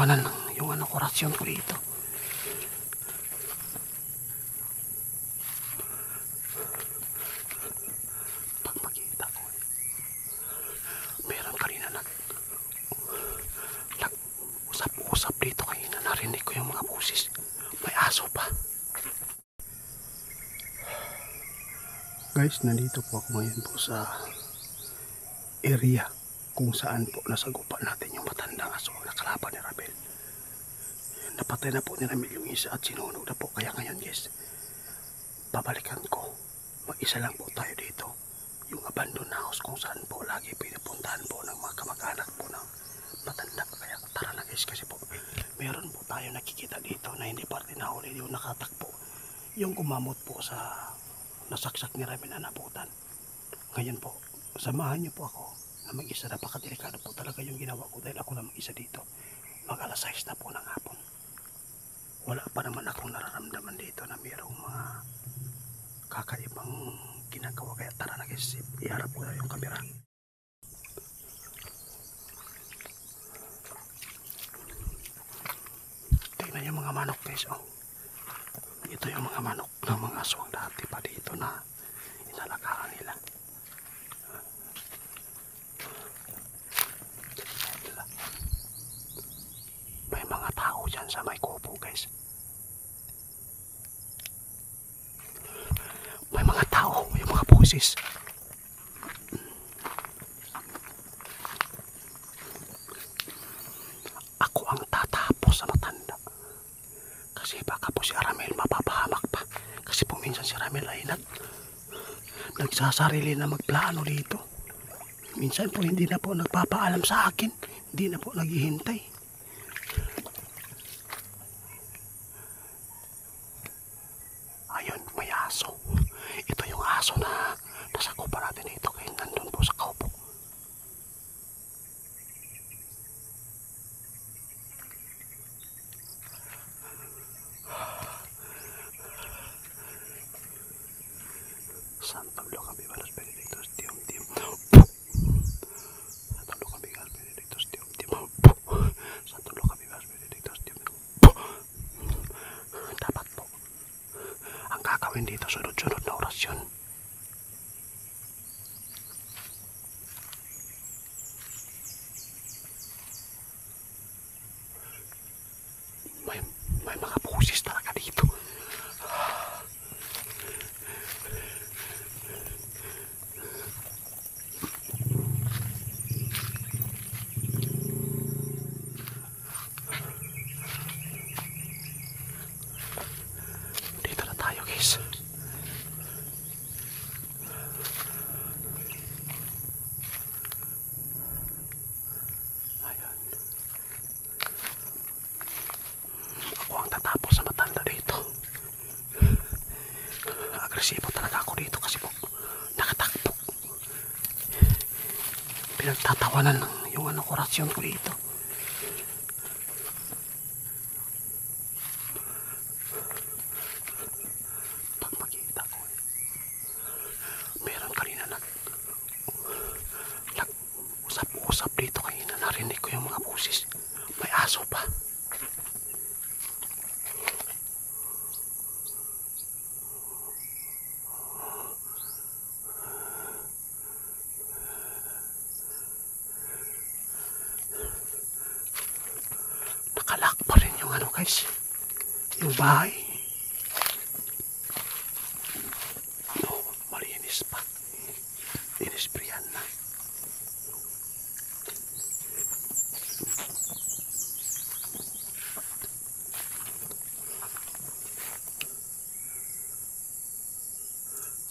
pinagtatawanan ng yung orasyon ko dito. Pag makita ko, meron kanina nag-usap dito kanina. Narinig ko yung mga busis. May aso pa. Guys, nandito po ako ngayon po sa area kung saan po nasagupan natin yung matandang aso na kalaban ni Ramil. Napatay na po ni Ramil yung isa at sinunog na po. Kaya ngayon guys, babalikan ko. Mag-isa lang po tayo dito. Yung abandoned house kung saan po lagi pinupuntahan po ng mga kamag-anak po ng matanda. Kaya tara na guys, kasi po meron po tayo nakikita dito na hindi pa rin nahuli, yung nakatakpo. Yung gumamot po sa nasaksak ni Ramil na nabutan. Ngayon po, samahan niyo po ako na mag-isa. Napakadelikado po talaga yung ginawa ko dahil ako na mag-isa dito. Mag-alas 6 na po ng hapon. Wala pa naman akong nararamdaman dito na mayroong mga kakaibang ginagawa. Kaya tara na guys, iharap ko na yung kamera. Tingnan yung mga manok guys, oh. Ito yung mga manok ng mga aswang dati pa dito na inalagaan nila. May mga tao dyan sa may kubo guys. May mga tao, yung mga busis. Ako ang tatapos sa matanda. Kasi baka po si Ramil mapapahamak pa. Kasi po minsan si Ramil ay nagsasarili na magplano dito. Minsan po hindi na po nagpapaalam sa akin. Hindi na po naghihintay. Ayun, may aso. Ito yung aso na nasakupan natin dito. Kaya nandun po sa kaupo. Santo Lucas Vivaros Benedictus Dium Dium. Santo Lucas Vivaros Benedictus Dium Dium. Santo Lucas Vivaros Benedictus Dium Dium. Dapat po ang gagawin dito, sunod-sunod na orasyon. May mga busis talaga dito. Dito na tayo guys. Ayan. Ako ang tatapos sa matanda dito. Agresibo talaga ako dito kasi po nakatakbo. Pinagtatawanan ng yung orasyon ko dito. Pag makita ko, meron kanina nag-usap dito kanina. Narinig ko yung mga busis. May aso pa. Nakalak pa rin yung guys, yung bahay. No, malinis pa. Inisprayan na.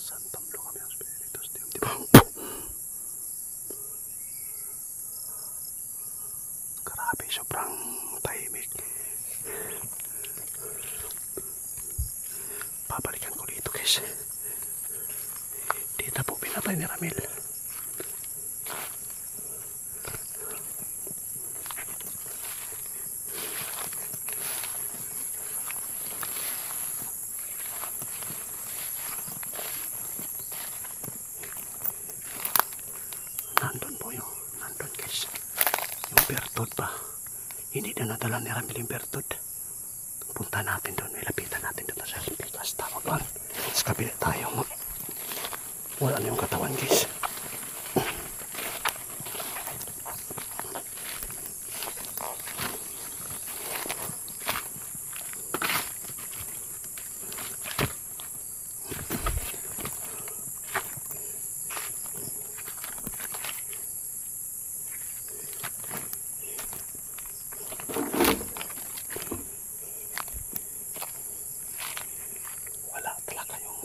Santam lo kami ang spiritus Dium Dium. Grabe, sobrang tahimik. Babalikan ko dito guys. Dito po pinatay ni Ramil. Nandun guys. Yung bertod pa. hindi na nadala ni Ramil yung Bertod. Punta natin doon, ilapitan natin doon sa pikas. Tawag doon. Sa kabila tayo. Wala na yung katawan, guys.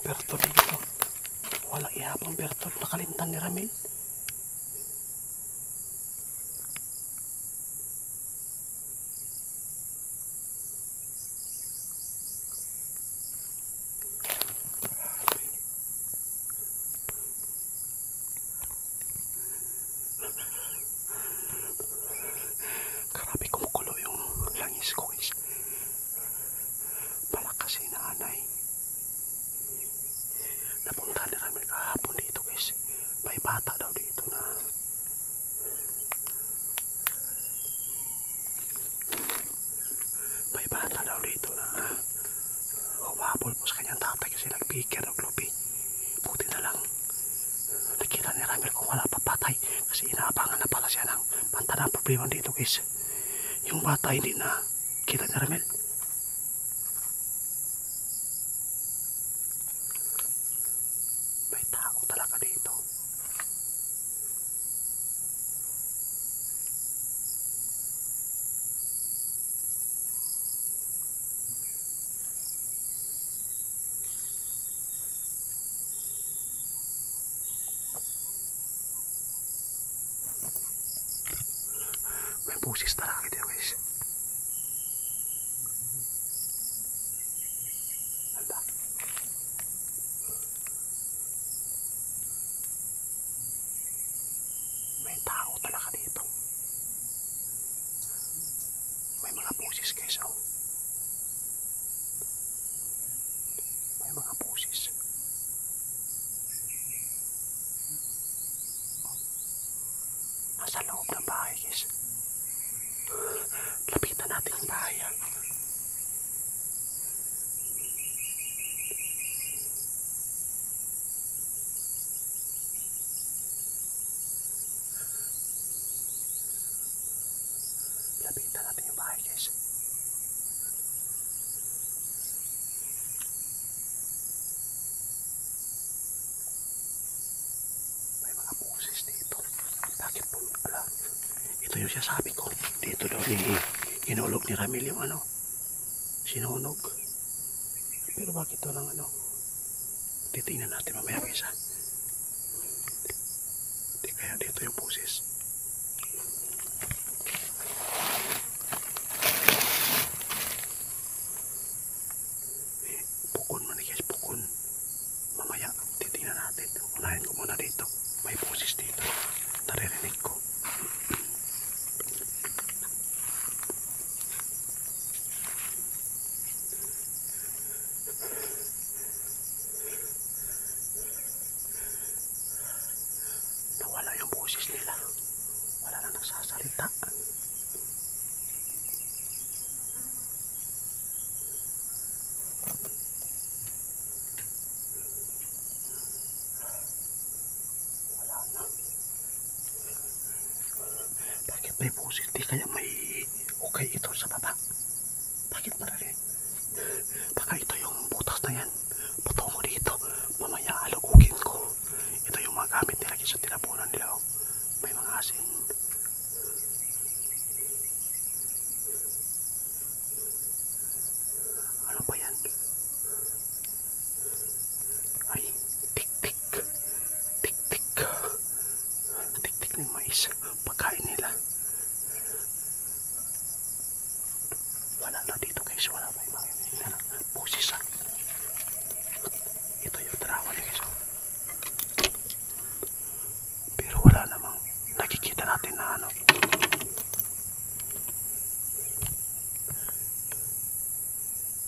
Bertod dito. Wala ihapang Bertod. Nakalimtan ni Ramil. Grabe kumukulo yung langis ko, guys. Malakas si nanay. Napunta ni Ramil kahapon dito, guys. May bata daw dito na humabol po sa kanyang tatay kasi nagpikir ng lupi. Buti na lang nakita ni Ramil kung wala pa patay kasi inaabangan na pala siya ng pantanang problema dito, guys. Yung bata hindi na kita ni Ramil. May tao talaga dito. May busis talaga dito, guys. Anda. May tao talaga dito. May mga busis, guys, oh. May mga busis. Nasa loob ng bahay, guys. Lapitan natin yung bahay, ha. Lapitan natin yung bahay, guys. May mga busis dito. Bakit po? Ala, ito yung sasabi ko. Dito daw hinulog ni Ramil yung sinunog. Pero bakit ito lang titingnan natin mamaya, guys, ha. Di kaya dito yung busis. Pukon man, guys, pukon. Mamaya titingnan natin. Unahin ko muna dito. May busis dito. Naririnig ko. Nawala yung busis nila. Wala na nagsasalita. Wala na. Bakit may busis? Di kaya may ukay ito sa baba? Bakit marami? Baka ito yung butas na yan. Patungo dito. Mamaya alugugin ko. Ito yung mga gamit nila sa tinapunan nila, oh. May mga asin. Ano ba yan? Ay, tik-tik. Tik-tik. Tik-tik ng mais. Pagkain nila. Wala na dito, guys. Wala pa yung mga busis, ha. Ito yung tarawan, guys, oh. Pero wala namang nakikita natin na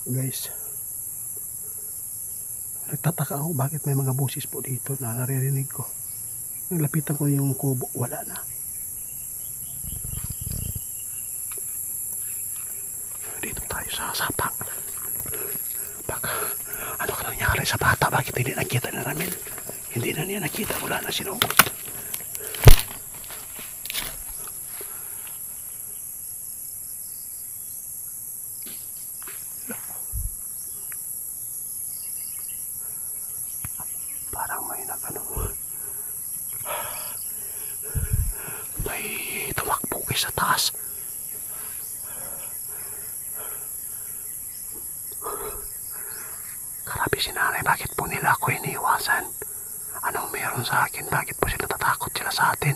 guys, nagtataka ako bakit may mga busis po dito na naririnig ko. Naglapitan ko yung kubo, wala na. sapa. Ano ka nangyari sa bata? Bakit hindi nakita ni Ramil? Hindi na niya nakita, wala na sinugot. Parang may may tumakbo sa taas. Grabe si nanay, bakit po nila ako iniiwasan? Anong meron sa akin? Bakit po sila natatakot sila sa atin?